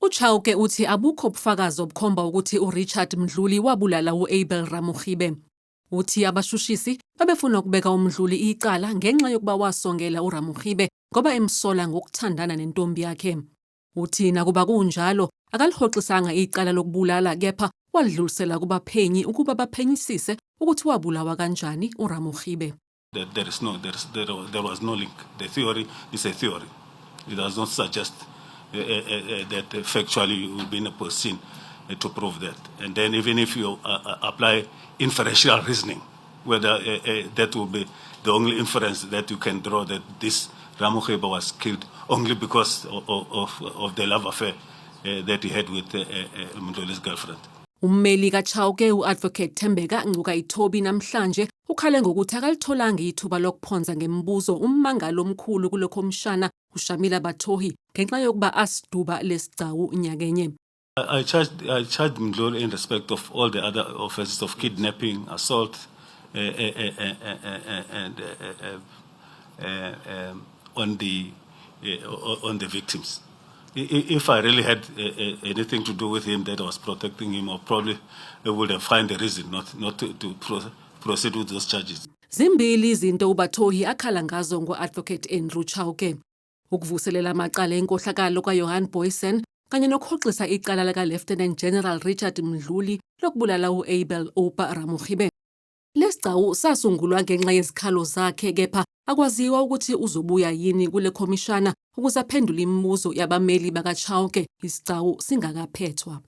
uChauke uthi abukho ubufakazi obukhomba ukuthi uRichard Mdluli wabulala uAbel Ramogibe. Uthi abashushisi babefuna ukubeka uMdluli icala ngenxa yokuba wasongela uRamogibe ngoba emsola ngokuthandana nentombi yakhe. Uthi nakuba kunjalo akalihoxisanga icala lokubulala kepha walidlulisela kubaphenyi ukuba baphenyisise ukuthi wabulawa kanjani uRamogibe. There was no link. The theory is a theory. It does not suggest that factually you will be in a position to prove that. And then even if you apply inferential reasoning, whether that will be the only inference that you can draw that this Ramogibe was killed only because of the love affair that he had with Mdluli's girlfriend. Ummeli kaChauke uAdvocate Thembeka Ngcuka Ithobi namhlanje ukhale ngokuthi akalitholanga ithuba lokuphonza ngemibuzo ummangalo omkhulu kulo komshana uShamila Batohi ngenxa yokuba asiduba lesigcawu nyakenye. I charged Mdluli in respect of all the other offenses of kidnapping, assault, and on the victims. If I really had anything to do with him that was protecting him, I probably would have found a reason not to proceed with those charges. Zimbili izinto uBatohi akhala ngazo ngo-Advocate Andrew Chauke. Ukuvuselela amacala enkohlakalo kaJohan Booysen kanye nokhoxisa icala lika-Lieutenant General Richard Mdluli lokubulala uAbel Oupa Ramogibe. Lesigcawu sasungulwa ngenxa yezikhalo zakhe kepha akwaziwa ukuthi uzobuya yini kule komishana ukuze aphendule imibuzo yabameli bakaChauke isigcawu singakaphethwa.